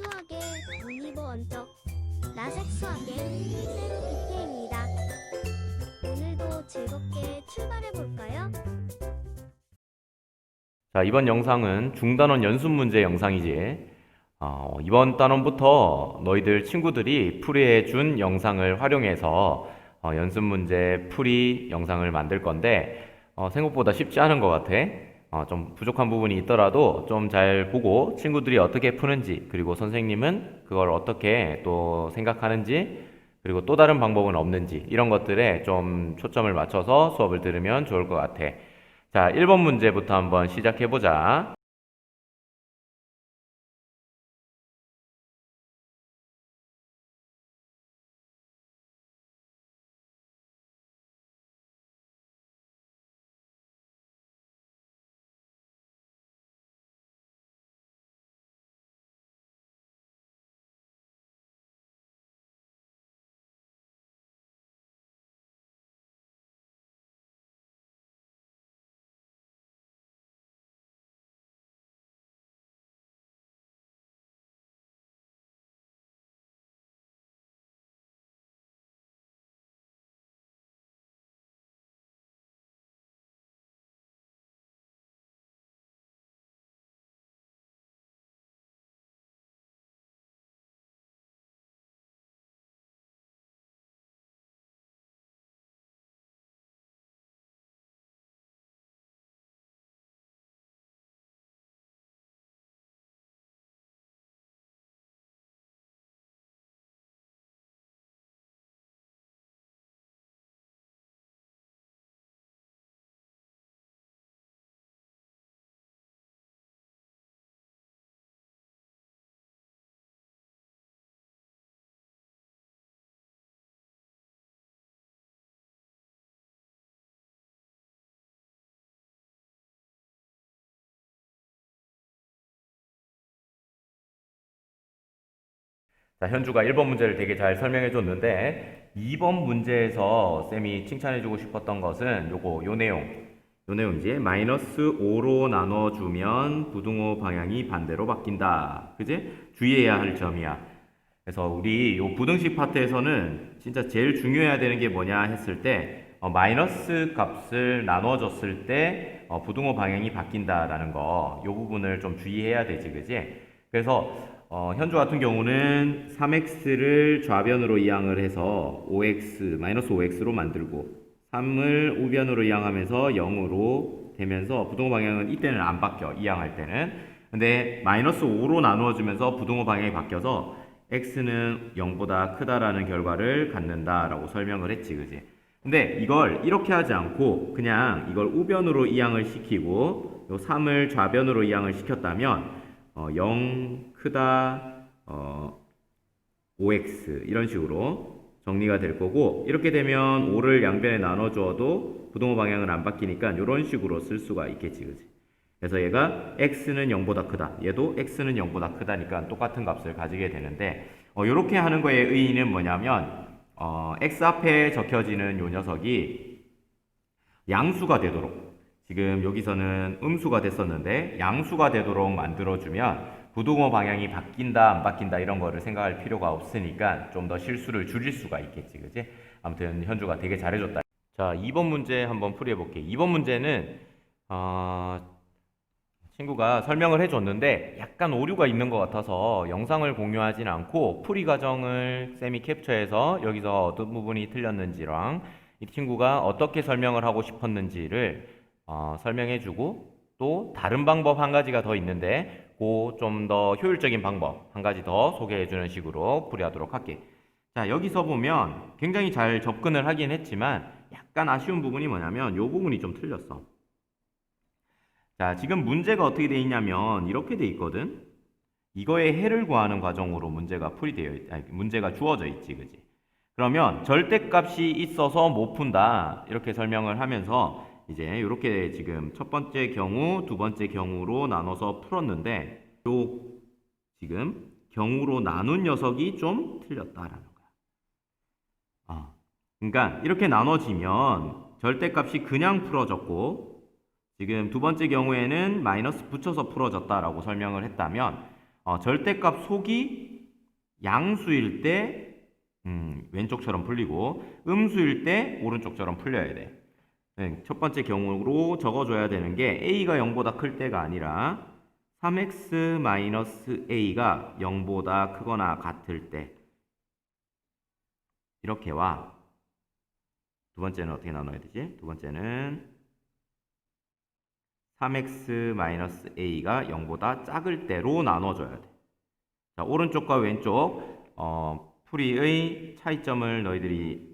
수학의 올리버 원적 나색 수학의 쌤 BK입니다. 오늘도 즐겁게 출발해 볼까요? 자, 이번 영상은 중단원 연습 문제 영상이지. 이번 단원부터 너희들 친구들이 풀이해 준 영상을 활용해서 연습 문제 풀이 영상을 만들 건데 생각보다 쉽지 않은 것 같아. 좀 부족한 부분이 있더라도 좀 잘 보고 친구들이 어떻게 푸는지, 그리고 선생님은 그걸 어떻게 또 생각하는지, 그리고 또 다른 방법은 없는지, 이런 것들에 좀 초점을 맞춰서 수업을 들으면 좋을 것 같아. 자, 1번 문제부터 한번 시작해 보자. 자, 현주가 1번 문제를 되게 잘 설명해 줬는데 2번 문제에서 쌤이 칭찬해 주고 싶었던 것은 요 내용이지. 마이너스 5로 나눠주면 부등호 방향이 반대로 바뀐다. 그지? 주의해야 할 점이야. 그래서 우리 요 부등식 파트에서는 진짜 제일 중요해야 되는 게 뭐냐 했을 때 마이너스 값을 나눠줬을 때 부등호 방향이 바뀐다라는 거, 요 부분을 좀 주의해야 되지, 그지? 그래서 현주 같은 경우는 3x를 좌변으로 이항을 해서 5x, 마이너스 5x로 만들고 3을 우변으로 이항하면서 0으로 되면서 부등호 방향은 이때는 안 바뀌어, 이항할 때는. 근데 마이너스 5로 나누어주면서 부등호 방향이 바뀌어서 x는 0보다 크다라는 결과를 갖는다라고 설명을 했지, 그지? 근데 이걸 이렇게 하지 않고 그냥 이걸 우변으로 이항을 시키고 요 3을 좌변으로 이항을 시켰다면 0 크다 5x 이런 식으로 정리가 될 거고, 이렇게 되면 5를 양변에 나눠줘도 부등호 방향은 안 바뀌니까 이런 식으로 쓸 수가 있겠지, 그지? 그래서 얘가 x는 0보다 크다, 얘도 x는 0보다 크다니까 똑같은 값을 가지게 되는데, 이렇게 하는 거의 의의는 뭐냐면 x 앞에 적혀지는 요 녀석이 양수가 되도록, 지금 여기서는 음수가 됐었는데 양수가 되도록 만들어주면 부등호 방향이 바뀐다 안 바뀐다 이런 거를 생각할 필요가 없으니까 좀 더 실수를 줄일 수가 있겠지, 그지? 아무튼 현주가 되게 잘해줬다. 자, 2번 문제 한번 풀이해 볼게. 2번 문제는 친구가 설명을 해줬는데 약간 오류가 있는 것 같아서 영상을 공유하진 않고 풀이 과정을 쌤이 캡처해서 여기서 어떤 부분이 틀렸는지랑 이 친구가 어떻게 설명을 하고 싶었는지를 설명해주고, 또 다른 방법 한 가지가 더 있는데 그 좀 더 효율적인 방법 한 가지 더 소개해주는 식으로 풀이하도록 할게. 자, 여기서 보면 굉장히 잘 접근을 하긴 했지만 약간 아쉬운 부분이 뭐냐면 이 부분이 좀 틀렸어. 자, 지금 문제가 어떻게 돼 있냐면 이렇게 돼 있거든. 이거의 해를 구하는 과정으로 문제가 주어져 있지, 그지? 그러면 절대값이 있어서 못 푼다 이렇게 설명을 하면서 이제 이렇게 지금 첫 번째 경우, 두 번째 경우로 나눠서 풀었는데 요 지금 경우로 나눈 녀석이 좀 틀렸다라는 거야. 그러니까 이렇게 나눠지면 절대값이 그냥 풀어졌고, 지금 두 번째 경우에는 마이너스 붙여서 풀어졌다라고 설명을 했다면 절대값 속이 양수일 때 왼쪽처럼 풀리고 음수일 때 오른쪽처럼 풀려야 돼. 네, 첫 번째 경우로 적어줘야 되는 게 a가 0보다 클 때가 아니라 3x-a가 0보다 크거나 같을 때 이렇게와 두 번째는 어떻게 나눠야 되지? 두 번째는 3x-a가 0보다 작을 때로 나눠줘야 돼. 자, 오른쪽과 왼쪽 풀이의 차이점을 너희들이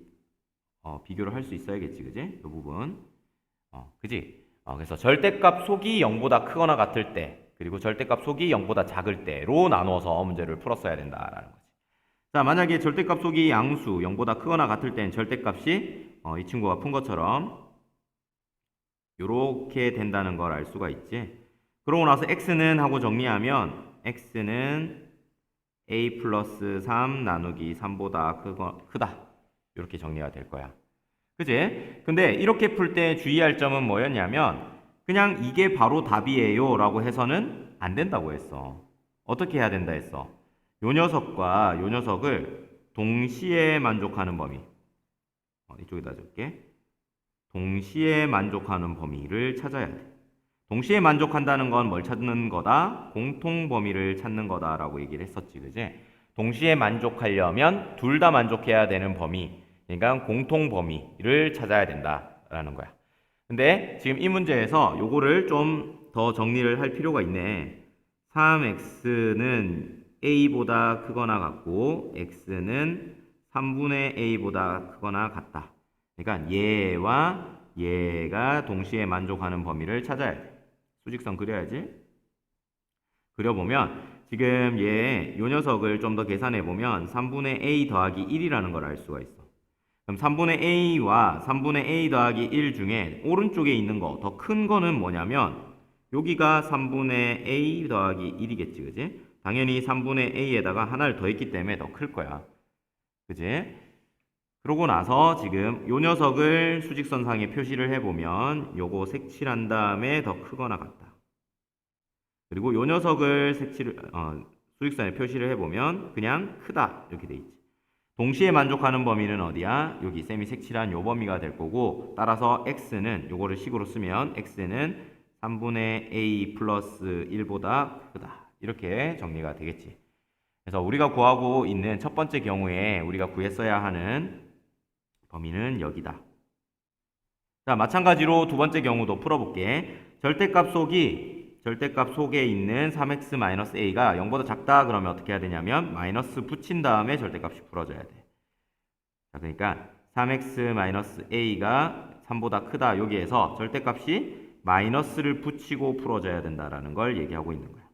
비교를 할 수 있어야겠지, 그지? 이 부분. 그지? 그래서 절대값 속이 0보다 크거나 같을 때, 그리고 절대값 속이 0보다 작을 때로 나누어서 문제를 풀었어야 된다라는 거지. 자, 만약에 절대값 속이 양수 0보다 크거나 같을 때는 절대값이 이 친구가 푼 것처럼 이렇게 된다는 걸 알 수가 있지. 그러고 나서 x는 하고 정리하면 x는 a 플러스 3 나누기 3보다 크다. 이렇게 정리가 될 거야. 그지? 근데 이렇게 풀 때 주의할 점은 뭐였냐면 그냥 이게 바로 답이에요 라고 해서는 안 된다고 했어. 어떻게 해야 된다 했어? 요 녀석과 요 녀석을 동시에 만족하는 범위. 이쪽에다 줄게. 동시에 만족하는 범위를 찾아야 돼. 동시에 만족한다는 건 뭘 찾는 거다? 공통 범위를 찾는 거다라고 얘기를 했었지, 그지? 동시에 만족하려면 둘 다 만족해야 되는 범위, 그러니까 공통 범위를 찾아야 된다라는 거야. 근데 지금 이 문제에서 요거를 좀 더 정리를 할 필요가 있네. 3x는 a보다 크거나 같고 x는 3분의 a보다 크거나 같다. 그러니까 얘와 얘가 동시에 만족하는 범위를 찾아야 돼. 수직선 그려야지. 그려보면 지금 요 녀석을 좀 더 계산해 보면 3분의 a 더하기 1이라는 걸 알 수가 있어. 그럼 3분의 a와 3분의 a 더하기 1 중에 오른쪽에 있는 거, 더 큰 거는 뭐냐면 여기가 3분의 a 더하기 1이겠지, 그지? 당연히 3분의 a에다가 하나를 더했기 때문에 더 클 거야. 그지? 그러고 나서 지금 요 녀석을 수직선상에 표시를 해보면 요거 색칠한 다음에 더 크거나 같다. 그리고 요 녀석을 수직선에 표시를 해보면 그냥 크다 이렇게 돼 있지. 동시에 만족하는 범위는 어디야? 여기 쌤이 색칠한 요 범위가 될 거고, 따라서 x는 요거를 식으로 쓰면 x는 3분의 a 플러스 1보다 크다. 이렇게 정리가 되겠지. 그래서 우리가 구하고 있는 첫 번째 경우에 우리가 구했어야 하는 범위는 여기다. 자, 마찬가지로 두 번째 경우도 풀어볼게. 절대값 속에 있는 3x-a가 0보다 작다 그러면 어떻게 해야 되냐면 마이너스 붙인 다음에 절대값이 풀어져야 돼. 자, 그러니까 3x-a가 3보다 크다 여기에서 절대값이 마이너스를 붙이고 풀어져야 된다라는 걸 얘기하고 있는 거야.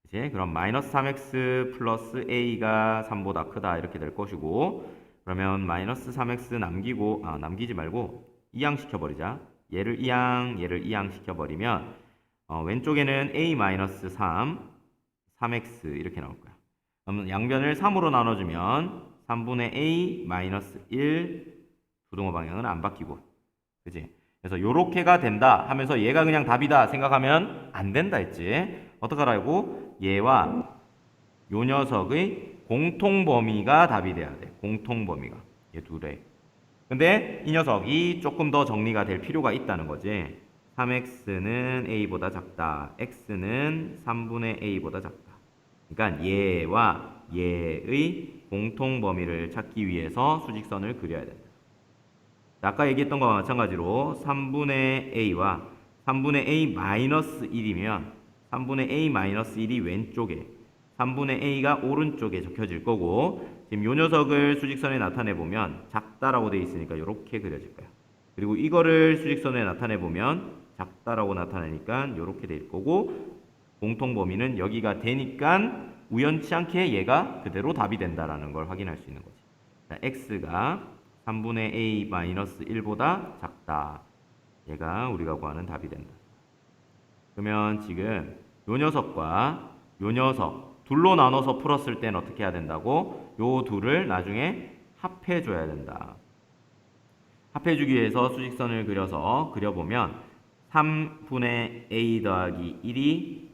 그치? 그럼 마이너스 3x 플러스 a가 3보다 크다 이렇게 될 것이고, 그러면 마이너스 3x 남기지 말고 이항 시켜버리자. 얘를 이항 시켜버리면 왼쪽에는 a 마이너스 3x 이렇게 나올 거야. 그러면 양변을 3으로 나눠주면 3분의 a 마이너스 1 부동호 방향은 안 바뀌고, 그치? 그래서 요렇게가 된다 하면서 얘가 그냥 답이다 생각하면 안 된다 했지. 어떡하라고? 얘와 요 녀석의 공통 범위가 답이 돼야 돼. 공통 범위가. 얘 둘의. 근데 이 녀석이 조금 더 정리가 될 필요가 있다는 거지. 3x는 a보다 작다. x는 3분의 a보다 작다. 그러니까 얘와 얘의 공통 범위를 찾기 위해서 수직선을 그려야 된다. 아까 얘기했던 거와 마찬가지로 3분의 a와 3분의 a 마이너스 1이면 3분의 a 마이너스 1이 왼쪽에 3분의 a가 오른쪽에 적혀질 거고, 지금 요 녀석을 수직선에 나타내 보면 작다라고 되어 있으니까 이렇게 그려질 거야. 그리고 이거를 수직선에 나타내 보면 작다라고 나타내니까 이렇게 될 거고, 공통 범위는 여기가 되니까 우연치 않게 얘가 그대로 답이 된다라는 걸 확인할 수 있는 거지. 자, x가 3분의 a 마이너스 1보다 작다. 얘가 우리가 구하는 답이 된다. 그러면 지금 요 녀석과 요 녀석 둘로 나눠서 풀었을 때는 어떻게 해야 된다고? 요 둘을 나중에 합해 줘야 된다. 합해 주기 위해서 수직선을 그려보면 3분의 a 더하기 1이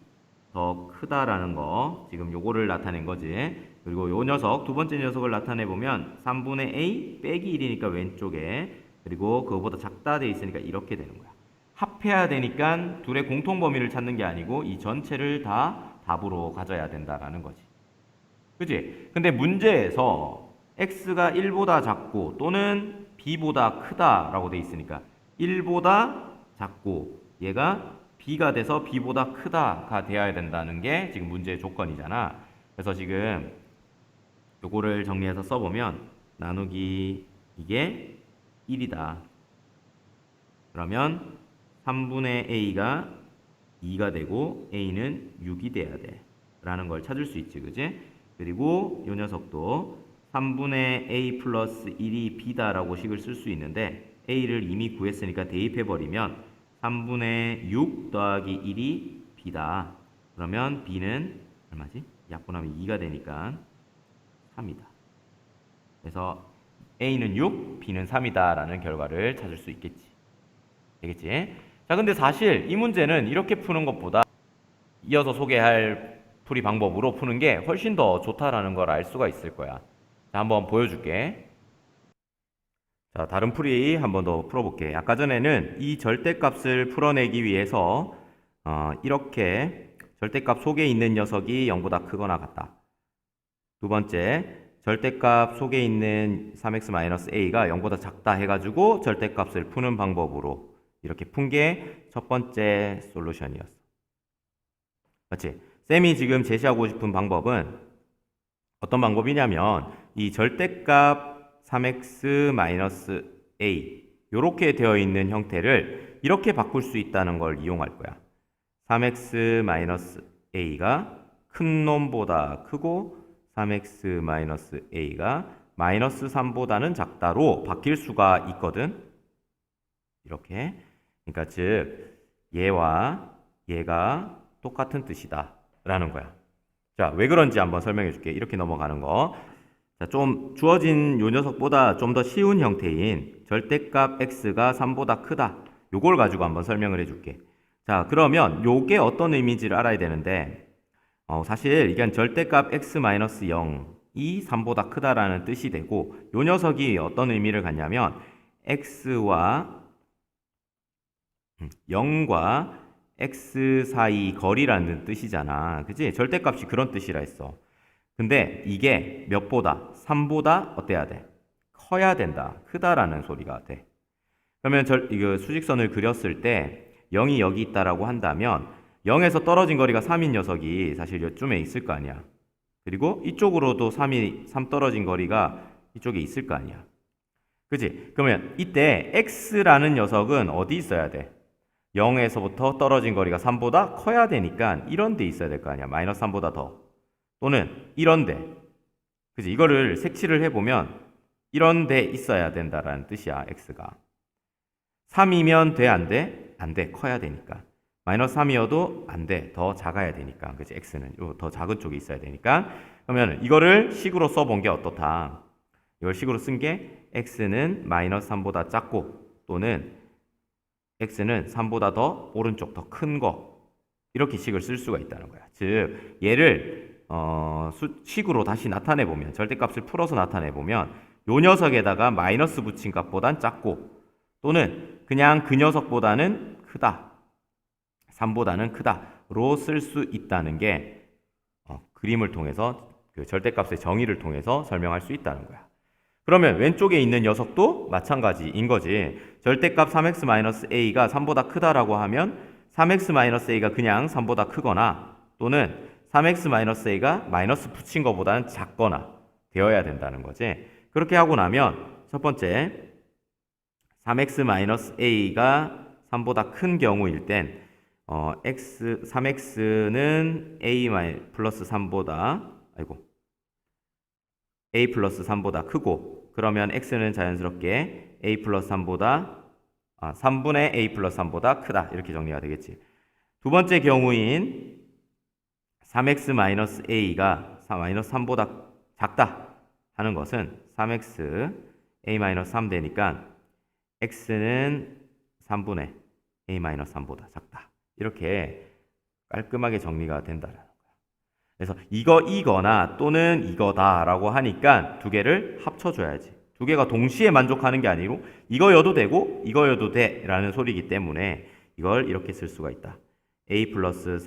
더 크다라는 거, 지금 요거를 나타낸 거지. 그리고 요 녀석, 두 번째 녀석을 나타내 보면 3분의 a 빼기 1이니까 왼쪽에, 그리고 그거보다 작다 돼 있으니까 이렇게 되는 거야. 합해야 되니까 둘의 공통 범위를 찾는 게 아니고 이 전체를 다 답으로 가져야 된다라는 거지. 그치? 근데 문제에서 x가 1보다 작고 또는 b보다 크다라고 돼 있으니까 1보다 작고 얘가 b가 돼서 b보다 크다가 되어야 된다는 게 지금 문제의 조건이잖아. 그래서 지금 요거를 정리해서 써보면 나누기 이게 1이다. 그러면 3분의 a가 2가 되고 a는 6이 돼야 돼 라는 걸 찾을 수 있지, 그지? 그리고 요 녀석도 3분의 a 플러스 1이 b다 라고 식을 쓸 수 있는데 a를 이미 구했으니까 대입해버리면 3분의 6 더하기 1이 b다. 그러면 b는 얼마지? 약분하면 2가 되니까 3이다. 그래서 a는 6, b는 3이다 라는 결과를 찾을 수 있겠지. 되겠지? 자, 근데 사실 이 문제는 이렇게 푸는 것보다 이어서 소개할 풀이 방법으로 푸는 게 훨씬 더 좋다라는 걸 알 수가 있을 거야. 자, 한번 보여줄게. 자, 다른 풀이 한번 더 풀어볼게. 아까 전에는 이 절대값을 풀어내기 위해서 이렇게 절대값 속에 있는 녀석이 0보다 크거나 같다. 두 번째, 절대값 속에 있는 3x-a가 0보다 작다 해가지고 절대값을 푸는 방법으로 이렇게 푼 게 첫 번째 솔루션이었어. 맞지? 쌤이 지금 제시하고 싶은 방법은 어떤 방법이냐면 이 절대값 3x-a 이렇게 되어 있는 형태를 이렇게 바꿀 수 있다는 걸 이용할 거야. 3x-a가 큰 놈보다 크고 3x-a가 마이너스 3보다는 작다로 바뀔 수가 있거든. 이렇게. 그러니까 즉 얘와 얘가 똑같은 뜻이다 라는 거야. 자, 왜 그런지 한번 설명해 줄게. 이렇게 넘어가는 거. 자, 좀 주어진 요 녀석보다 좀 더 쉬운 형태인 절대값 x가 3보다 크다. 요걸 가지고 한번 설명을 해 줄게. 자, 그러면 요게 어떤 의미인지를 알아야 되는데 사실 이건 절대값 x-0이 3보다 크다라는 뜻이 되고 요 녀석이 어떤 의미를 갖냐면 x와 0과 x 사이 거리라는 뜻이잖아. 그치? 절대값이 그런 뜻이라 했어. 근데 이게 몇보다? 3보다 어때야 돼? 커야 된다. 크다라는 소리가 돼. 그러면 이거 수직선을 그렸을 때 0이 여기 있다라고 한다면 0에서 떨어진 거리가 3인 녀석이 사실 이쯤에 있을 거 아니야. 그리고 이쪽으로도 3 떨어진 거리가 이쪽에 있을 거 아니야. 그치? 그러면 이때 x라는 녀석은 어디 있어야 돼? 0에서부터 떨어진 거리가 3보다 커야 되니까 이런 데 있어야 될 거 아니야. 마이너스 3보다 더. 또는 이런 데. 그치? 이거를 색칠을 해보면 이런 데 있어야 된다라는 뜻이야. x가. 3이면 돼? 안 돼? 안 돼. 커야 되니까. 마이너스 3이어도 안 돼. 더 작아야 되니까. 그치? x는 더 작은 쪽에 있어야 되니까. 그러면 이거를 식으로 써본 게 어떻다? 이걸 식으로 쓴 게 x는 마이너스 3보다 작고 또는 x는 3보다 더 오른쪽 더 큰 거 이렇게 식을 쓸 수가 있다는 거야. 즉 얘를 식으로 다시 나타내 보면 절대값을 풀어서 나타내 보면 요 녀석에다가 마이너스 붙인 값보단 작고 또는 그냥 그 녀석보다는 크다. 3보다는 크다로 쓸 수 있다는 게 그림을 통해서 그 절대값의 정의를 통해서 설명할 수 있다는 거야. 그러면 왼쪽에 있는 녀석도 마찬가지인 거지. 절대값 3x-a가 3보다 크다라고 하면 3x-a가 그냥 3보다 크거나 또는 3x-a가 마이너스 붙인 것보다는 작거나 되어야 된다는 거지. 그렇게 하고 나면 첫 번째 3x-a가 3보다 큰 경우일 땐 3x는 a 플러스 3보다 a 플러스 3보다 크고 그러면 x는 자연스럽게 a 플러스 3보다 3분의 a 플러스 3보다 크다 이렇게 정리가 되겠지. 두 번째 경우인 3x-a가 마이너스 3보다 작다 하는 것은 3x a-3 되니까 x는 3분의 a-3보다 작다 이렇게 깔끔하게 정리가 된다라는 거야. 그래서 이거나 또는 이거다라고 하니까 두 개를 합쳐줘야지. 두 개가 동시에 만족하는 게 아니고 이거여도 되고 이거여도 돼라는 소리이기 때문에 이걸 이렇게 쓸 수가 있다. a 플러스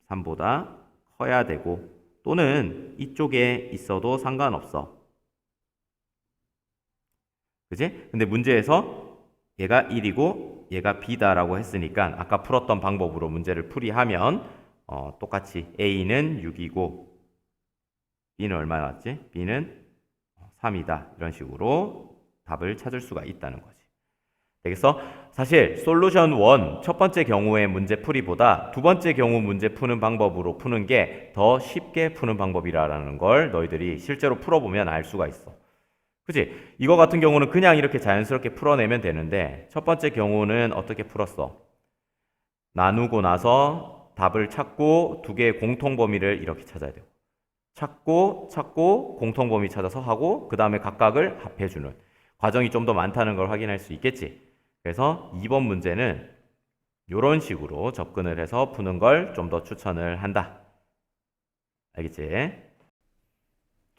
3보다 커야 되고 또는 이쪽에 있어도 상관없어. 그지? 근데 문제에서 얘가 1이고 얘가 b다라고 했으니까 아까 풀었던 방법으로 문제를 풀이하면 똑같이 a는 6이고 b는 얼마 나왔지? b는 3이다. 이런 식으로 답을 찾을 수가 있다는 거지. 되겠어? 사실 솔루션 1 첫 번째 경우의 문제 풀이보다 두 번째 경우 문제 푸는 방법으로 푸는 게 더 쉽게 푸는 방법이라는 걸 너희들이 실제로 풀어보면 알 수가 있어. 그치? 이거 같은 경우는 그냥 이렇게 자연스럽게 풀어내면 되는데 첫 번째 경우는 어떻게 풀었어? 나누고 나서 답을 찾고 두 개의 공통범위를 이렇게 찾아야 돼요. 찾고 공통범위 찾아서 하고 그 다음에 각각을 합해주는 과정이 좀 더 많다는 걸 확인할 수 있겠지. 그래서 2번 문제는 이런 식으로 접근을 해서 푸는 걸 좀 더 추천을 한다. 알겠지?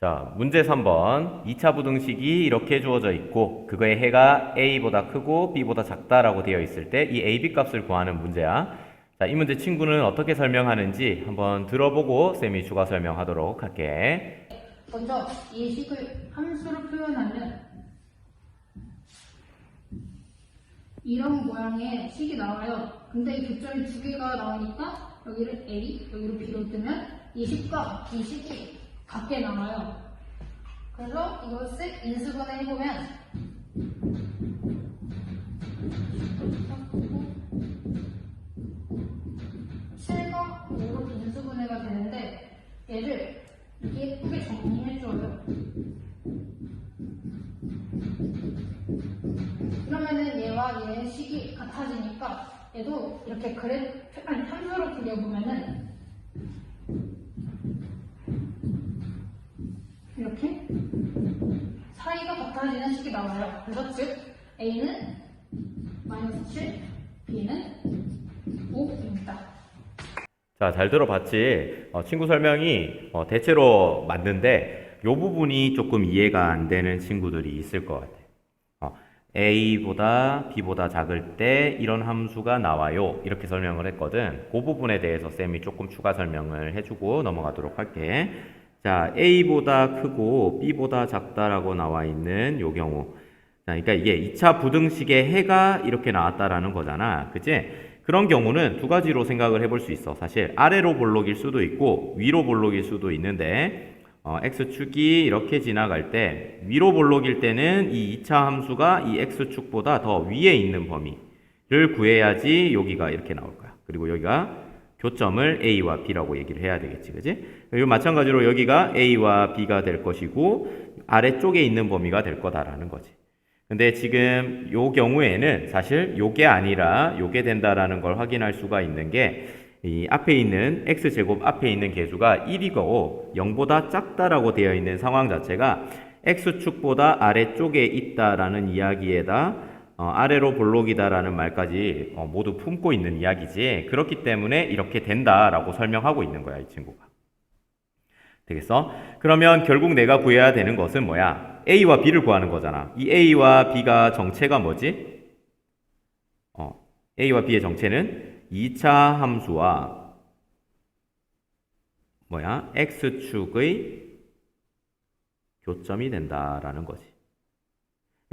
자, 문제 3번. 2차 부등식이 이렇게 주어져 있고 그거의 해가 a보다 크고 b보다 작다라고 되어 있을 때 이 a, b 값을 구하는 문제야. 자, 이 문제 친구는 어떻게 설명하는지 한번 들어보고 쌤이 추가 설명하도록 할게. 먼저 이 식을 함수로 표현하면 이런 모양의 식이 나와요. 근데 이 교점이 두 개가 나오니까 여기를 A, 여기를 B로 뜨면 이 식과 이 식이 같게 나와요. 그래서 이것을 인수분해 해보면 7과 5로 인수분해가 되는데 얘를 예쁘게 정리해줘요. 그러면은 얘와 얘의 식이 같아지니까 얘도 이렇게 함수로 그려보면은 이렇게 사이가 같아지는 식이 나와요. 그래서 즉 A는 -7, B는 5입니다. 자, 잘 들어봤지? 친구 설명이 대체로 맞는데 이 부분이 조금 이해가 안 되는 친구들이 있을 것 같아. a보다 b보다 작을 때 이런 함수가 나와요. 이렇게 설명을 했거든. 그 부분에 대해서 쌤이 조금 추가 설명을 해주고 넘어가도록 할게. 자, a보다 크고 b보다 작다라고 나와 있는 요 경우. 자, 그러니까 이게 2차 부등식의 해가 이렇게 나왔다라는 거잖아. 그치? 그런 경우는 두 가지로 생각을 해볼 수 있어. 사실 아래로 볼록일 수도 있고 위로 볼록일 수도 있는데 x축이 이렇게 지나갈 때 위로 볼록일 때는 이 2차 함수가 이 x축보다 더 위에 있는 범위를 구해야지 여기가 이렇게 나올 거야. 그리고 여기가 교점을 a와 b라고 얘기를 해야 되겠지. 그지? 마찬가지로 여기가 a와 b가 될 것이고 아래쪽에 있는 범위가 될 거다라는 거지. 근데 지금 요 경우에는 사실 요게 아니라 요게 된다라는 걸 확인할 수가 있는 게 이 앞에 있는 x제곱 앞에 있는 개수가 1이고 0보다 작다라고 되어 있는 상황 자체가 x축보다 아래쪽에 있다라는 이야기에다 아래로 볼록이다라는 말까지 모두 품고 있는 이야기지. 그렇기 때문에 이렇게 된다라고 설명하고 있는 거야, 이 친구가. 되겠어? 그러면 결국 내가 구해야 되는 것은 뭐야? a와 b를 구하는 거잖아. 이 a와 b가 정체가 뭐지? a와 b의 정체는 2차 함수와 뭐야? x축의 교점이 된다라는 거지.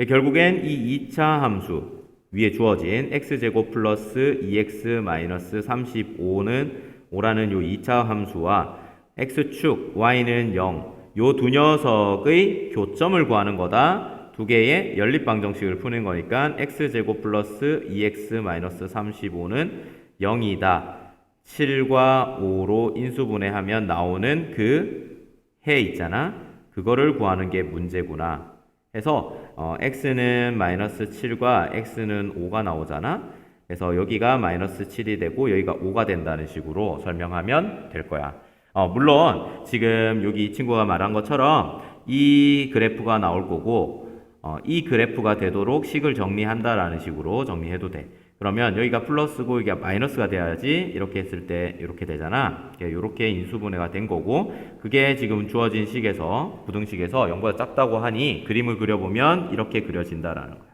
결국엔 이 2차 함수 위에 주어진 x제곱 플러스 2x 마이너스 35는 5라는 요 2차 함수와 x축 y는 0 요 두 녀석의 교점을 구하는 거다. 두 개의 연립방정식을 푸는 거니까 x제곱 플러스 2x 마이너스 35는 0이다. 7과 5로 인수분해하면 나오는 그 해 있잖아. 그거를 구하는 게 문제구나. 해서 x는 마이너스 7과 x는 5가 나오잖아. 그래서 여기가 마이너스 7이 되고 여기가 5가 된다는 식으로 설명하면 될 거야. 물론 지금 여기 이 친구가 말한 것처럼 이 그래프가 나올 거고 이 그래프가 되도록 식을 정리한다라는 식으로 정리해도 돼. 그러면 여기가 플러스고 여기가 마이너스가 돼야지 이렇게 했을 때 이렇게 되잖아. 이렇게 인수분해가 된 거고, 그게 지금 주어진 식에서, 부등식에서 0보다 작다고 하니 그림을 그려보면 이렇게 그려진다라는 거야.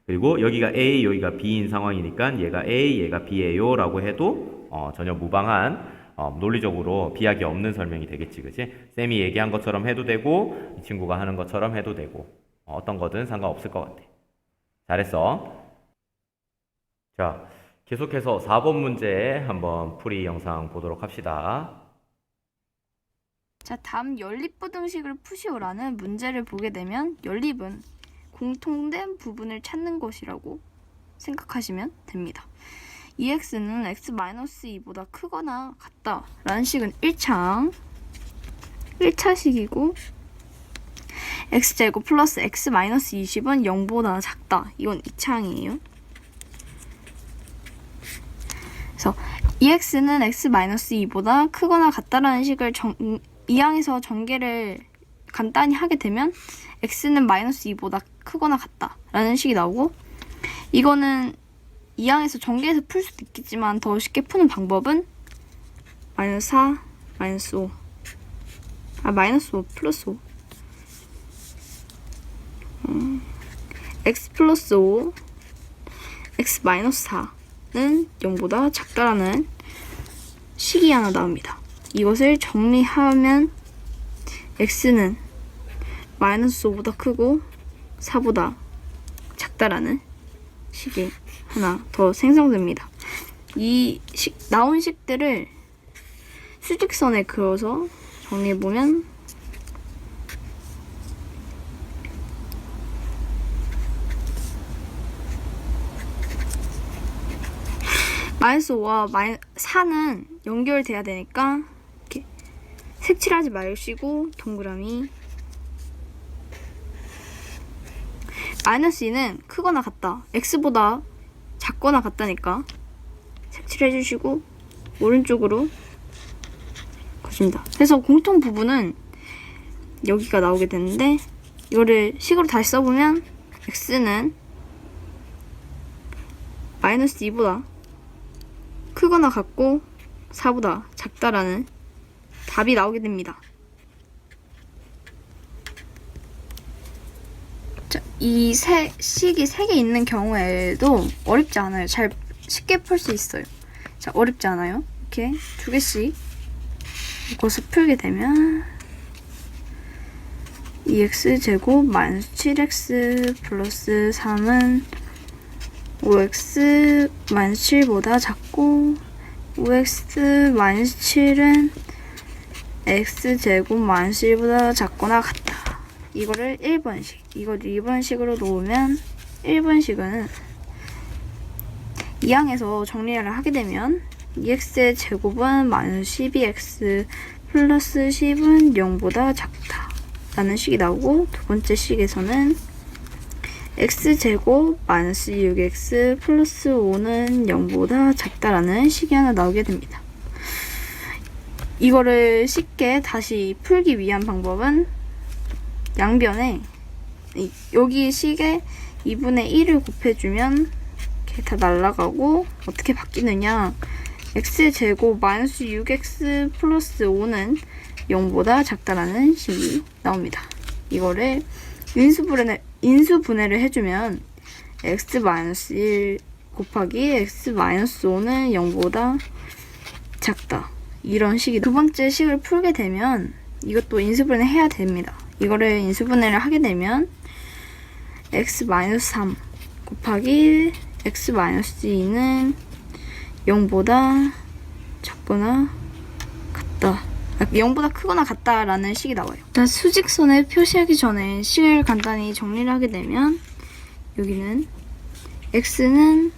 그리고 여기가 A, 여기가 B인 상황이니까 얘가 A, 얘가 B예요 라고 해도 전혀 무방한, 논리적으로 비약이 없는 설명이 되겠지, 그치? 쌤이 얘기한 것처럼 해도 되고 이 친구가 하는 것처럼 해도 되고, 어떤 거든 상관없을 것 같아. 잘했어. 자, 계속해서 4번 문제 한번 풀이 영상 보도록 합시다. 자, 다음 연립부등식을 푸시오라는 문제를 보게 되면 연립은 공통된 부분을 찾는 것이라고 생각하시면 됩니다. EX는 X-2보다 크거나 같다 라는 식은 1차식이고, X제곱 플러스 X-20은 0보다 작다, 이건 2차항이에요. 그래서 EX는 X-2보다 크거나 같다라는 식을 이항에서 전개를 간단히 하게 되면 X는 -2보다 크거나 같다라는 식이 나오고, 이거는 이항에서 전개해서 풀 수도 있겠지만 더 쉽게 푸는 방법은 -4, -5, -5 플러스 5, X 플러스 5, X 마이너스 4는 0보다 작다라는 식이 하나 나옵니다. 이것을 정리하면 X는 -5보다 크고 4보다 작다라는 식이 하나 더 생성됩니다. 이 나온 식들을 수직선에 그어서 정리해보면 -5와 4는 연결돼야 되니까 이렇게 색칠하지 마시고 동그라미, -2는 크거나 같다, X보다 작거나 같다니까 색칠해주시고 오른쪽으로 거줍니다. 그래서 공통 부분은 여기가 나오게 되는데, 이거를 식으로 다시 써보면 X는 -2보다 크거나 같고 4보다 작다라는 답이 나오게 됩니다. 자, 이 식이 3개 있는 경우에도 어렵지 않아요. 잘 쉽게 풀 수 있어요. 자, 어렵지 않아요. 이렇게 2개씩 이것을 풀게 되면 2x제곱 -7x 플러스 3은 5x -7보다 작고 5x -7은 x제곱 -7보다 작거나 같다. 이거를 1번식, 이걸 2번식으로 놓으면 1번식은 이항에서 정리를 하게 되면 2x의 제곱은 -12x 플러스 10은 0보다 작다 라는 식이 나오고, 두 번째 식에서는 x제곱 -6x 플러스 5는 0보다 작다라는 식이 하나 나오게 됩니다. 이거를 쉽게 다시 풀기 위한 방법은 양변에 여기 식에 2분의 1을 곱해주면 이렇게 다 날아가고, 어떻게 바뀌느냐, x제곱 -6x 플러스 5는 0보다 작다라는 식이 나옵니다. 이거를 인수분해를 해주면 x-1 곱하기 x-5는 0보다 작다, 이런 식이. 두 번째 식을 풀게 되면 이것도 인수분해 해야 됩니다. 이거를 인수분해를 하게 되면 x-3 곱하기 x-2는 0보다 작거나 같다, 0보다 크거나 같다라는 식이 나와요. 일단 수직선에 표시하기 전에 식을 간단히 정리를 하게 되면, 여기는 x는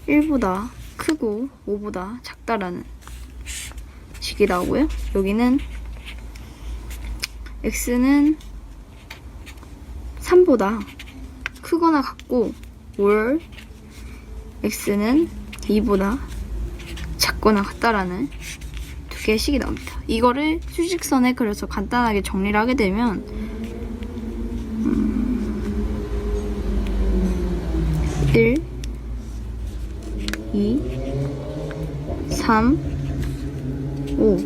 1보다 크고 5보다 작다라는 식이 나오고요. 여기는 x는 3보다 크거나 같고 or x는 2보다 작거나 같다라는 두 개의 식이 나옵니다. 이거를 수직선에 그려서 간단하게 정리를 하게 되면 1, 2, 3, 5.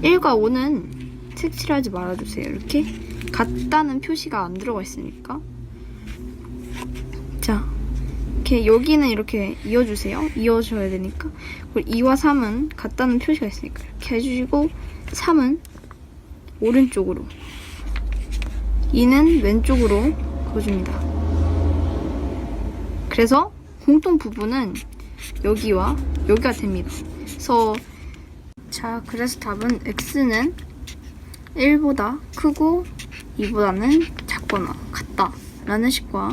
1과 5는 색칠하지 말아주세요. 이렇게 같다는 표시가 안 들어가 있으니까. 자, 이렇게 여기는 이렇게 이어주세요. 이어줘야 되니까. 그리고 2와 3은 같다는 표시가 있으니까 이렇게 해주시고 3은 오른쪽으로, 2는 왼쪽으로 그어줍니다. 그래서 공통 부분은 여기와 여기가 됩니다. 그래서 답은 X는 1보다 크고 2보다는 작거나 같다 라는 식과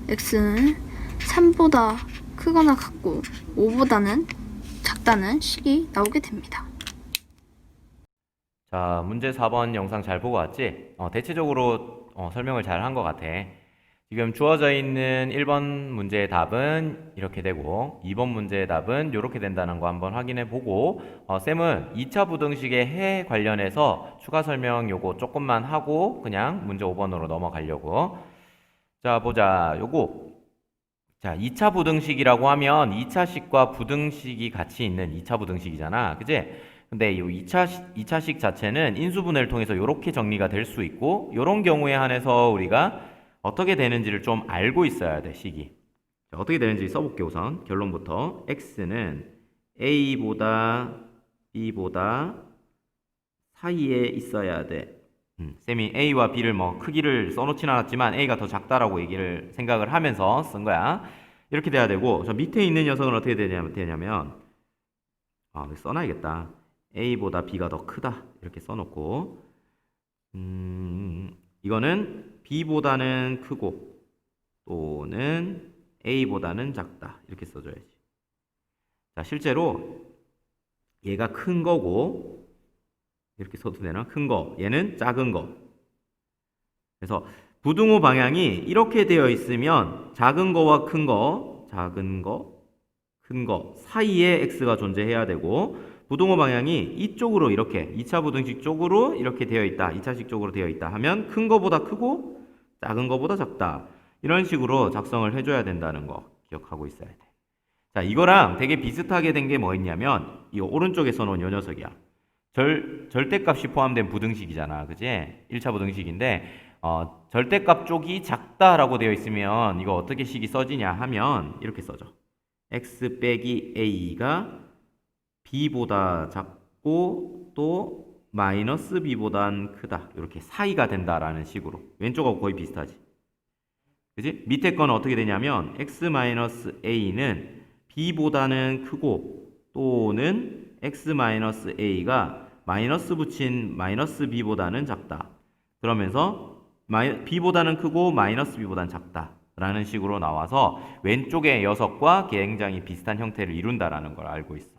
X는 3보다 크거나 같고 5보다는 작다는 식이 나오게 됩니다. 자, 문제 4번 영상 잘 보고 왔지? 대체적으로 설명을 잘 한 것 같아. 지금 주어져 있는 1번 문제의 답은 이렇게 되고 2번 문제의 답은 이렇게 된다는 거 한번 확인해 보고 쌤은 2차 부등식의 해 관련해서 추가 설명 요거 조금만 하고 그냥 문제 5번으로 넘어가려고. 자, 보자. 자, 2차 부등식이라고 하면 2차식과 부등식이 같이 있는 2차 부등식이잖아. 그지? 근데 이 2차식 자체는 인수분해를 통해서 이렇게 정리가 될 수 있고 이런 경우에 한해서 우리가 어떻게 되는지를 좀 알고 있어야 돼, 식이. 자, 어떻게 되는지 써볼게. 우선 결론부터 x는 a보다 b보다 사이에 있어야 돼. 쌤이 a와 b를 뭐 크기를 써놓진 않았지만 a가 더 작다라고 얘기를 생각을 하면서 쓴 거야. 이렇게 돼야 되고, 저 밑에 있는 녀석은 어떻게 되냐면 써놔야겠다. a보다 b가 더 크다 이렇게 써놓고, 이거는 b보다는 크고 또는 a보다는 작다 이렇게 써줘야지. 자, 실제로 얘가 큰 거고 이렇게 써도 되나? 큰 거, 얘는 작은 거. 그래서 부등호 방향이 이렇게 되어 있으면 작은 거와 큰 거, 작은 거, 큰 거 사이에 x가 존재해야 되고, 부등호 방향이 이쪽으로 이렇게 2차 부등식 쪽으로 이렇게 되어 있다, 2차식 쪽으로 되어 있다 하면 큰 거보다 크고 작은 거보다 작다, 이런 식으로 작성을 해줘야 된다는 거 기억하고 있어야 돼. 자, 이거랑 되게 비슷하게 된 게 뭐 있냐면 이 오른쪽에 써놓은 요 녀석이야. 절대값이 포함된 부등식이잖아, 그지? 1차 부등식인데 절대값 쪽이 작다라고 되어 있으면 이거 어떻게 식이 써지냐 하면 이렇게 써져. x 빼기 a가 b보다 작고 또 마이너스 b보단 크다, 이렇게 사이가 된다라는 식으로. 왼쪽하고 거의 비슷하지, 그지? 밑에 거는 어떻게 되냐면 x 마이너스 a는 b보다는 크고 또는 x 마이너스 a가 마이너스 붙인 마이너스 b보다는 작다, 그러면서 b보다는 크고 마이너스 b보다는 작다 라는 식으로 나와서 왼쪽의 녀석과 굉장히 비슷한 형태를 이룬다라는 걸 알고 있어.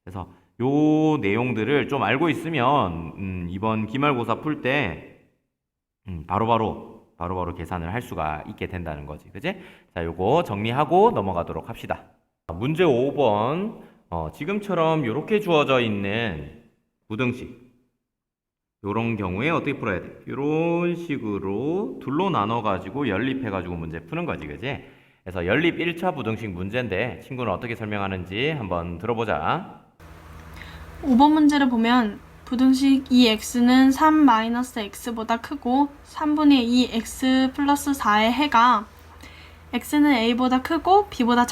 그래서 요 내용들을 좀 알고 있으면 이번 기말고사 풀 때 바로바로 계산을 할 수가 있게 된다는 거지, 그지? 자, 요거 정리하고 넘어가도록 합시다. 문제 5번 지금처럼 이렇게 주어져 있는 부등식, 요런 경우에 어떻게 풀어야 돼? 요런 식으로 둘로 나눠가지고 연립해가지고 문제 푸는 거지, 그지? 그래서 연립 1차 부등식 문제인데 친구는 어떻게 설명하는지 한번 들어보자. 5번 문제를 보면 부등식 2x는 3-x보다 크고 3분의 2x 플러스 4의 해가 x는 a보다 크고 b보다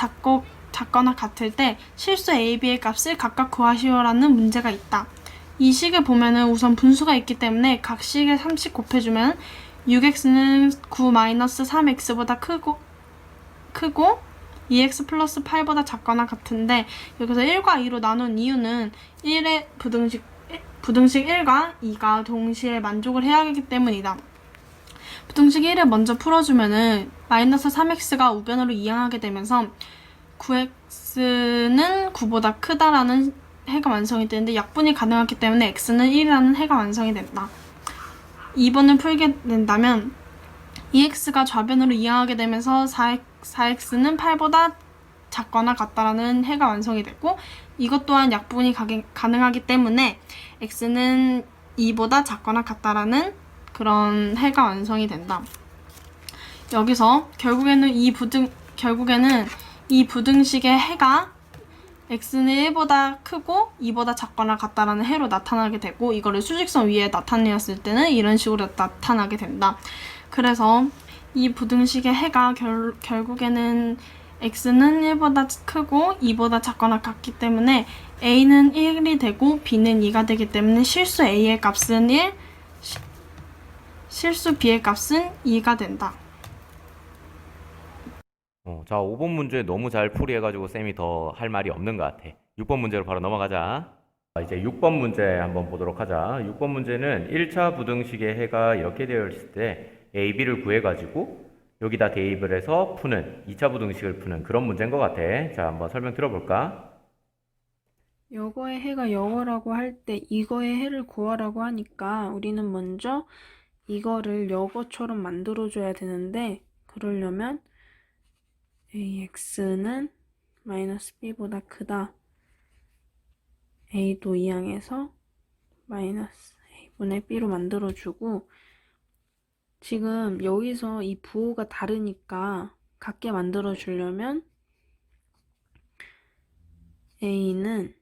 작거나 같을 때 실수 a, b의 값을 각각 구하시오라는 문제가 있다. 이 식을 보면은 우선 분수가 있기 때문에 각 식에 3씩 곱해주면 6x는 9-3x보다 크고 2x 플러스 8보다 작거나 같은데, 여기서 1과 2로 나눈 이유는 1의 부등식 1과 2가 동시에 만족을 해야 하기 때문이다. 부등식 1을 먼저 풀어주면은 마이너스 3x가 우변으로 이항하게 되면서 9x는 9보다 크다라는 해가 완성이 되는데 약분이 가능하기 때문에 x는 1이라는 해가 완성이 된다. 2번을 풀게 된다면 2x가 좌변으로 이항하게 되면서 4x는 8보다 작거나 같다라는 해가 완성이 됐고, 이것 또한 약분이 가능하기 때문에 x는 2보다 작거나 같다라는 그런 해가 완성이 된다. 여기서 결국에는 이 부등식의 해가 x는 1보다 크고 2보다 작거나 같다라는 해로 나타나게 되고, 이거를 수직선 위에 나타내었을 때는 이런 식으로 나타나게 된다. 그래서 이 부등식의 해가 결국에는 x는 1보다 크고 2보다 작거나 같기 때문에 a는 1이 되고 b는 2가 되기 때문에 실수 a의 값은 1, 실수 b의 값은 2가 된다. 자, 5번 문제 너무 잘 풀이해가지고 쌤이 더 할 말이 없는 것 같아. 6번 문제로 바로 넘어가자. 이제 6번 문제 한번 보도록 하자. 6번 문제는 1차 부등식의 해가 이렇게 되어 있을 때 a, b를 구해가지고 여기다 대입을 해서 푸는 2차 부등식을 푸는 그런 문제인 것 같아. 자, 한번 설명 들어볼까? 요거의 해가 요거라고 할 때 이거의 해를 구하라고 하니까 우리는 먼저 이거를 요거처럼 만들어줘야 되는데, 그러려면 ax는 마이너스 b보다 크다. a도 이항해서 마이너스 a분의 b로 만들어주고, 지금 여기서 이 부호가 다르니까 같게 만들어주려면 a는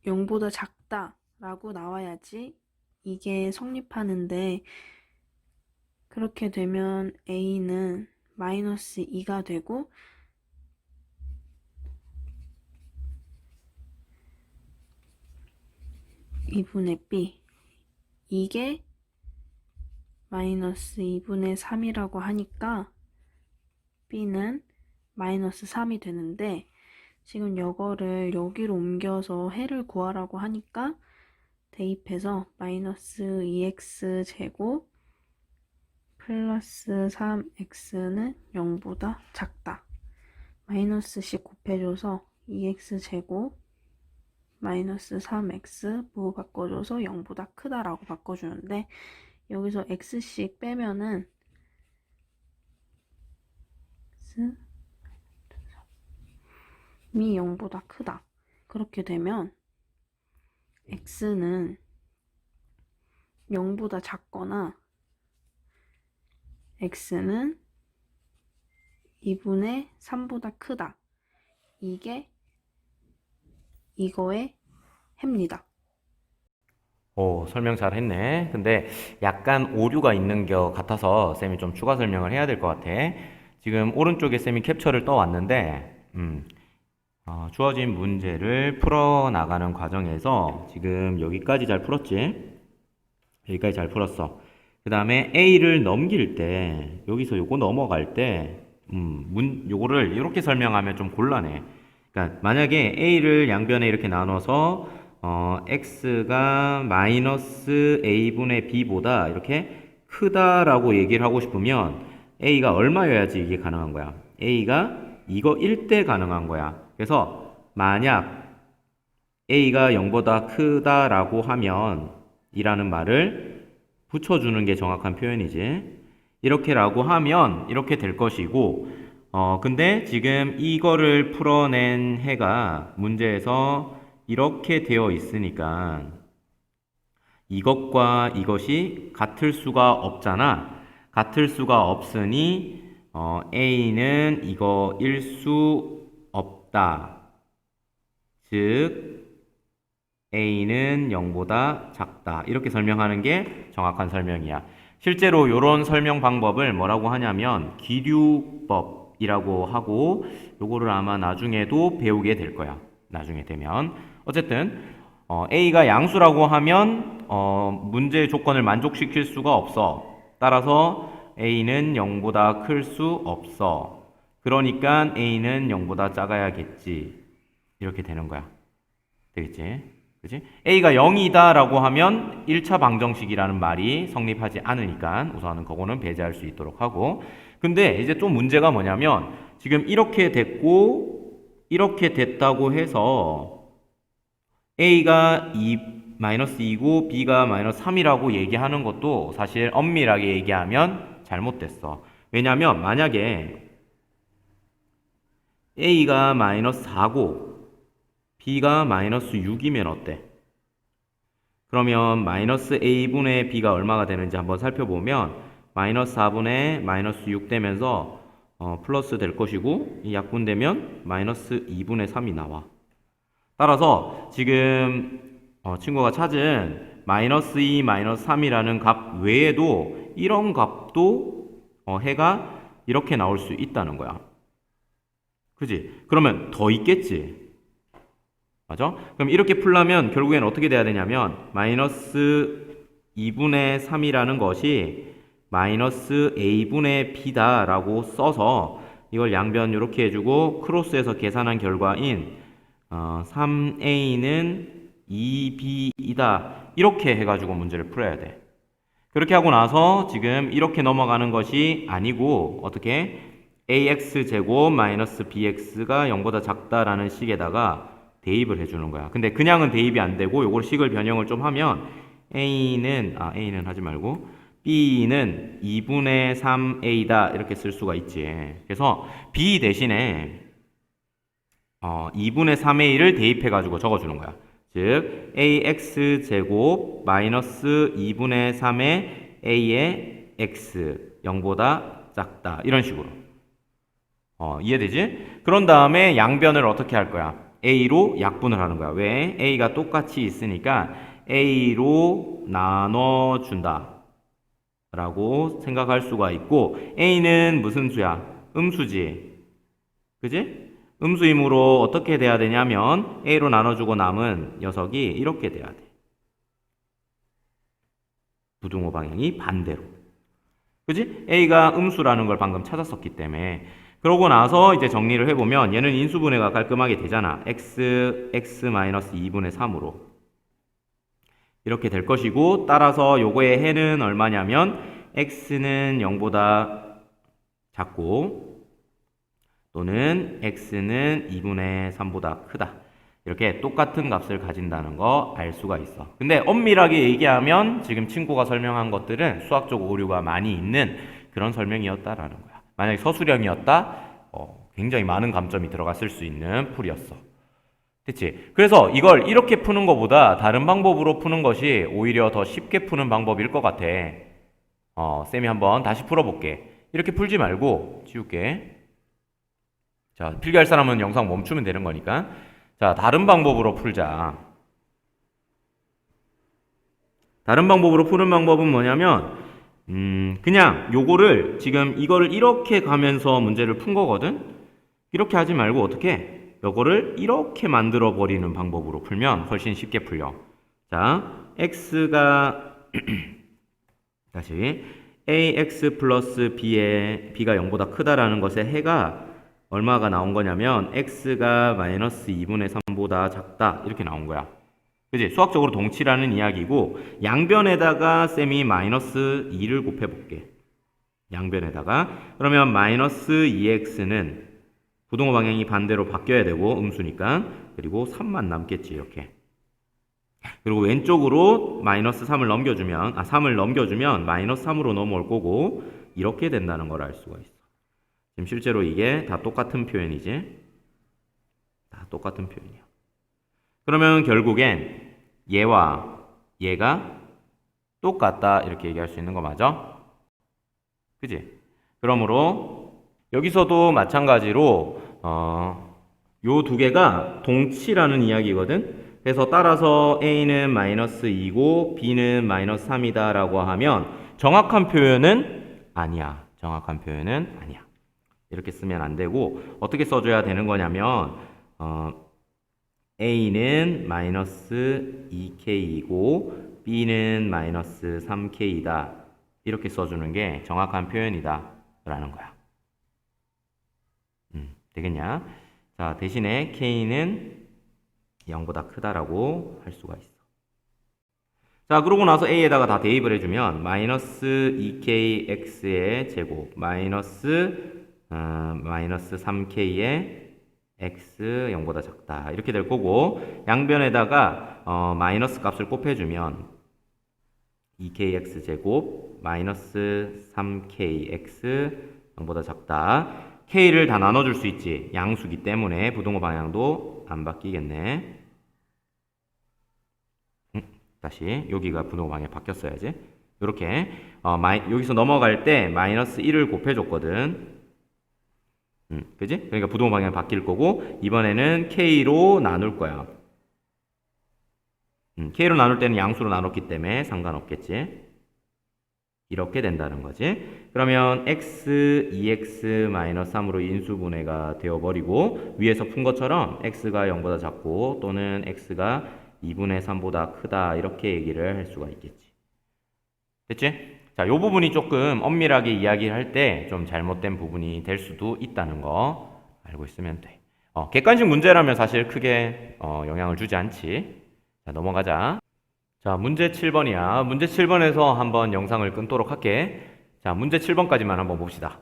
0보다 작다라고 나와야지 이게 성립하는데, 그렇게 되면 a는 마이너스 2가 되고 (2분의 b) 이게 마이너스 2분의 3이라고 하니까 b는 마이너스 3이 되는데, 지금 이거를 여기로 옮겨서 해를 구하라고 하니까 대입해서 마이너스 2x 제곱 플러스 3x는 0보다 작다. 마이너스씩 곱해줘서 2x 제곱 마이너스 3x 부호 바꿔줘서 0보다 크다라고 바꿔주는데, 여기서 x씩 빼면은 미 0보다 크다. 그렇게 되면 x는 0보다 작거나 x는 2분의 3보다 크다. 이게 이거의 해입니다. 설명 잘 했네. 근데 약간 오류가 있는 것 같아서 쌤이 좀 추가 설명을 해야 될 것 같아. 지금 오른쪽에 쌤이 캡처를 떠왔는데, 주어진 문제를 풀어나가는 과정에서 지금 여기까지 잘 풀었지? 여기까지 잘 풀었어. 그 다음에 A를 넘길 때, 여기서 요거 넘어갈 때, 요거를 이렇게 설명하면 좀 곤란해. 그러니까 만약에 A를 양변에 이렇게 나눠서 X가 마이너스 A분의 B보다 이렇게 크다라고 얘기를 하고 싶으면 A가 얼마여야지 이게 가능한 거야? A가 이거 1대 가능한 거야. 그래서 만약 A가 0보다 크다라고 하면 이라는 말을 붙여주는 게 정확한 표현이지. 이렇게라고 하면 이렇게 될 것이고, 근데 지금 이거를 풀어낸 해가 문제에서 이렇게 되어 있으니까 이것과 이것이 같을 수가 없잖아. 같을 수가 없으니 A는 이거일 수 없다. 즉 A는 0보다 작다. 이렇게 설명하는 게 정확한 설명이야. 실제로 이런 설명 방법을 뭐라고 하냐면 기류법이라고 하고, 요거를 아마 나중에도 배우게 될 거야. 나중에 되면. 어쨌든 A가 양수라고 하면 문제의 조건을 만족시킬 수가 없어. 따라서 A는 0보다 클 수 없어. 그러니까 A는 0보다 작아야겠지. 이렇게 되는 거야. 되겠지? 그치? A가 0이다 라고 하면 1차 방정식이라는 말이 성립하지 않으니까 우선은 그거는 배제할 수 있도록 하고, 근데 이제 좀 문제가 뭐냐면 지금 이렇게 됐고 이렇게 됐다고 해서 A가 마이너스 2고 B가 마이너스 3이라고 얘기하는 것도 사실 엄밀하게 얘기하면 잘못됐어. 왜냐면 만약에 A가 마이너스 4고 B가 마이너스 6이면 어때? 그러면 마이너스 A분의 B가 얼마가 되는지 한번 살펴보면 마이너스 4분의 마이너스 6 되면서 플러스 될 것이고 이 약분되면 마이너스 2분의 3이 나와. 따라서 지금 친구가 찾은 마이너스 2, 마이너스 3이라는 값 외에도 이런 값도 해가 이렇게 나올 수 있다는 거야. 그지? 그러면 더 있겠지. 맞아? 그럼 이렇게 풀려면 결국엔 어떻게 돼야 되냐면 마이너스 2분의 3이라는 것이 마이너스 a분의 b다라고 써서 이걸 양변 이렇게 해주고 크로스해서 계산한 결과인 3a는 2b이다 이렇게 해가지고 문제를 풀어야 돼. 그렇게 하고 나서 지금 이렇게 넘어가는 것이 아니고 어떻게 ax제곱 마이너스 bx가 0보다 작다라는 식에다가 대입을 해주는 거야. 근데 그냥은 대입이 안 되고 요걸 식을 변형을 좀 하면 a는 하지 말고 b는 2분의 3a다 이렇게 쓸 수가 있지. 그래서 b 대신에 2분의 3a를 대입해 가지고 적어주는 거야. 즉 ax제곱 마이너스 2분의 3의 a의 x 0보다 작다 이런 식으로 이해되지? 그런 다음에 양변을 어떻게 할 거야? a로 약분을 하는 거야. 왜? a가 똑같이 있으니까 a로 나눠준다 라고 생각할 수가 있고 a는 무슨 수야? 음수지. 그지? 음수이므로 어떻게 돼야 되냐면 a로 나눠주고 남은 녀석이 이렇게 돼야 돼. 부등호 방향이 반대로. 그지? a가 음수라는 걸 방금 찾았었기 때문에. 그러고 나서 이제 정리를 해보면 얘는 인수분해가 깔끔하게 되잖아. x-2분의 3으로. 이렇게 될 것이고 따라서 요거의 해는 얼마냐면 x는 0보다 작고 또는 x는 2분의 3보다 크다. 이렇게 똑같은 값을 가진다는 거 알 수가 있어. 근데 엄밀하게 얘기하면 지금 친구가 설명한 것들은 수학적 오류가 많이 있는 그런 설명이었다라는 거야. 만약에 서술형이었다 굉장히 많은 감점이 들어갔을 수 있는 풀이었어. 됐지? 그래서 이걸 이렇게 푸는 것보다 다른 방법으로 푸는 것이 오히려 더 쉽게 푸는 방법일 것 같아. 쌤이 한번 다시 풀어볼게. 이렇게 풀지 말고 지울게. 자, 필기할 사람은 영상 멈추면 되는 거니까. 자, 다른 방법으로 풀자. 다른 방법으로 푸는 방법은 뭐냐면 그냥 요거를 지금 이거를 이렇게 가면서 문제를 푼 거거든. 이렇게 하지 말고 어떻게? 요거를 이렇게 만들어 버리는 방법으로 풀면 훨씬 쉽게 풀려. 자, x가 다시 ax 플러스 b의 b가 0보다 크다라는 것의 해가 얼마가 나온 거냐면 x가 마이너스 2분의 3보다 작다 이렇게 나온 거야. 그지? 수학적으로 동치라는 이야기고 양변에다가 쌤이 마이너스 2를 곱해 볼게. 양변에다가 그러면 마이너스 2x는 부등호 방향이 반대로 바뀌어야 되고 음수니까 그리고 3만 남겠지 이렇게. 그리고 왼쪽으로 마이너스 3을 넘겨주면 3을 넘겨주면 마이너스 3으로 넘어올 거고 이렇게 된다는 걸 알 수가 있어. 지금 실제로 이게 다 똑같은 표현이지. 다 똑같은 표현이야. 그러면 결국엔 얘와 얘가 똑같다 이렇게 얘기할 수 있는 거 맞아? 그지? 그러므로 여기서도 마찬가지로 요 두 개가 동치라는 이야기거든. 그래서 따라서 a는 마이너스 2고 b는 마이너스 3이다 라고 하면 정확한 표현은 아니야. 정확한 표현은 아니야. 이렇게 쓰면 안 되고 어떻게 써줘야 되는 거냐면 a는 마이너스 2k이고 b는 마이너스 3k이다 이렇게 써주는 게 정확한 표현이다 라는 거야. 되겠냐? 자, 대신에 k는 0보다 크다라고 할 수가 있어. 자, 그러고 나서 a에다가 다 대입을 해주면 마이너스 2kx의 제곱 마이너스 3k의 x 0보다 작다 이렇게 될 거고 양변에다가 마이너스 값을 곱해주면 2kx 제곱 마이너스 3kx 0보다 작다. k를 다 나눠줄 수 있지. 양수기 때문에 부등호 방향도 안 바뀌겠네. 다시 여기가 부등호 방향 바뀌었어야지. 이렇게 여기서 넘어갈 때 마이너스 1을 곱해줬거든. 그지? 그러니까 부동 방향이 바뀔 거고 이번에는 K로 나눌 거야. K로 나눌 때는 양수로 나눴기 때문에 상관없겠지. 이렇게 된다는 거지. 그러면 x 2x-3으로 인수분해가 되어버리고 위에서 푼 것처럼 x가 0보다 작고 또는 x가 2분의 3보다 크다 이렇게 얘기를 할 수가 있겠지. 됐지? 자, 요 부분이 조금 엄밀하게 이야기할 때 좀 잘못된 부분이 될 수도 있다는 거 알고 있으면 돼. 객관식 문제라면 사실 크게 영향을 주지 않지. 자, 넘어가자. 자, 문제 7번이야. 문제 7번에서 한번 영상을 끊도록 할게. 자, 문제 7번까지만 한번 봅시다.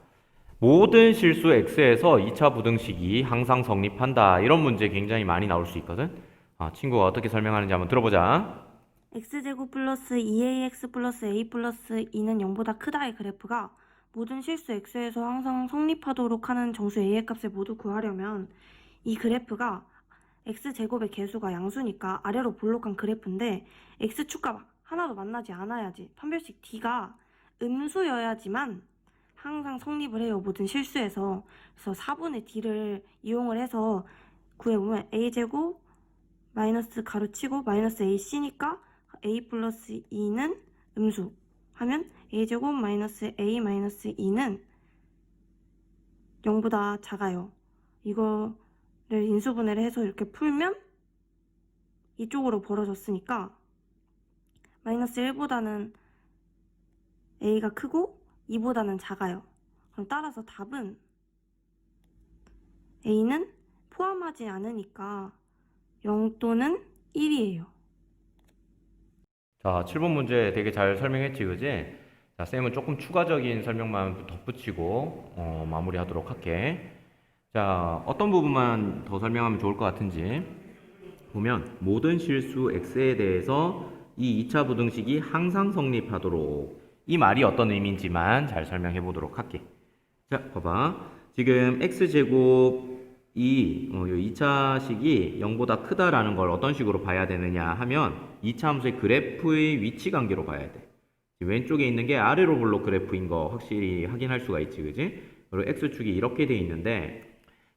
모든 실수 x에서 2차 부등식이 항상 성립한다. 이런 문제 굉장히 많이 나올 수 있거든. 친구가 어떻게 설명하는지 한번 들어보자. x제곱 플러스 2ax 플러스 a 플러스 2는 0보다 크다의 그래프가 모든 실수 x에서 항상 성립하도록 하는 정수 a의 값을 모두 구하려면 이 그래프가 x제곱의 개수가 양수니까 아래로 볼록한 그래프인데 x축과 하나도 만나지 않아야지. 판별식 d가 음수여야지만 항상 성립을 해요. 모든 실수에서. 그래서 4분의 d를 이용을 해서 구해보면 a제곱 마이너스 가로치고 마이너스 ac니까 a 플러스 2는 음수 하면 a제곱 마이너스 a 마이너스 2는 0보다 작아요. 이거를 인수분해를 해서 이렇게 풀면 이쪽으로 벌어졌으니까 마이너스 1보다는 a가 크고 2보다는 작아요. 그럼 따라서 답은 a는 포함하지 않으니까 0 또는 1이에요. 자, 7번 문제 되게 잘 설명했지, 그지? 자, 쌤은 조금 추가적인 설명만 덧붙이고 마무리하도록 할게. 자, 어떤 부분만 더 설명하면 좋을 것 같은지 보면 모든 실수 x에 대해서 이 2차 부등식이 항상 성립하도록 이 말이 어떤 의미인지만 잘 설명해 보도록 할게. 자, 봐봐. 지금 x제곱 이 2차식이 0보다 크다라는 걸 어떤 식으로 봐야 되느냐 하면 2차 함수의 그래프의 위치 관계로 봐야 돼. 왼쪽에 있는 게 아래로 볼록 그래프인 거 확실히 확인할 수가 있지, 그지? 그리고 x축이 이렇게 돼 있는데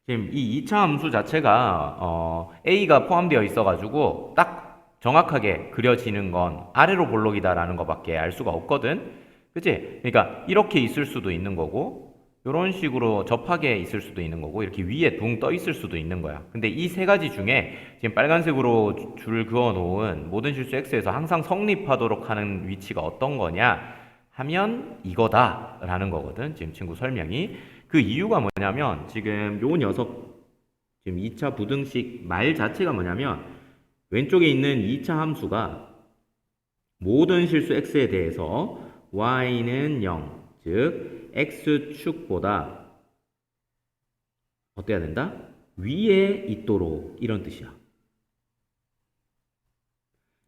지금 이 2차 함수 자체가 a가 포함되어 있어가지고 딱 정확하게 그려지는 건 아래로 볼록이다라는 것밖에 알 수가 없거든, 그치? 그러니까 이렇게 있을 수도 있는 거고 이런 식으로 접하게 있을 수도 있는 거고 이렇게 위에 둥 떠 있을 수도 있는 거야. 근데 이 세 가지 중에 지금 빨간색으로 줄을 그어 놓은 모든 실수 x에서 항상 성립하도록 하는 위치가 어떤 거냐 하면 이거다 라는 거거든, 지금 친구 설명이. 그 이유가 뭐냐면 지금 요 녀석 지금 2차 부등식 말 자체가 뭐냐면 왼쪽에 있는 2차 함수가 모든 실수 x에 대해서 y는 0, 즉 x축보다 어때야 된다? 위에 있도록 이런 뜻이야.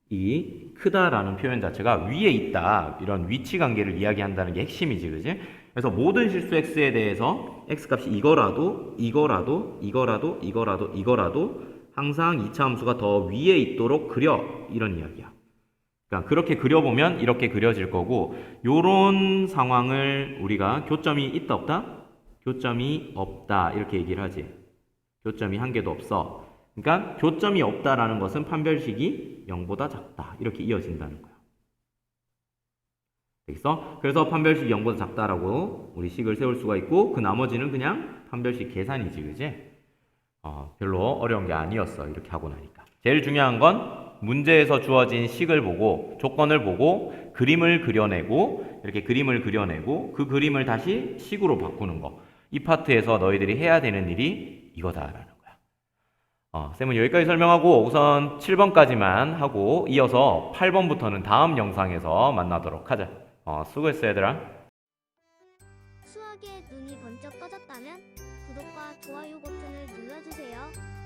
이 크다라는 표현 자체가 위에 있다 이런 위치 관계를 이야기한다는 게 핵심이지, 그지? 그래서 모든 실수 x에 대해서 x값이 이거라도 항상 2차 함수가 더 위에 있도록 그려 이런 이야기야. 그러니까 그렇게 그려보면 이렇게 그려질 거고 요런 상황을 우리가 교점이 있다 없다? 교점이 없다 이렇게 얘기를 하지. 교점이 한 개도 없어. 그러니까 교점이 없다라는 것은 판별식이 0보다 작다 이렇게 이어진다는 거야. 되겠어? 그래서 판별식이 0보다 작다라고 우리 식을 세울 수가 있고 그 나머지는 그냥 판별식 계산이지, 그지? 별로 어려운 게 아니었어 이렇게 하고 나니까. 제일 중요한 건 문제에서 주어진 식을 보고 조건을 보고 그림을 그려내고 이렇게 그림을 그려내고 그 그림을 다시 식으로 바꾸는 거. 이 파트에서 너희들이 해야 되는 일이 이거다라는 거야. 쌤은 여기까지 설명하고 우선 7번까지만 하고 이어서 8번부터는 다음 영상에서 만나도록 하자. 수고했어 얘들아. 수학에 눈이 번쩍 떠졌다면 구독과 좋아요 버튼을 눌러주세요.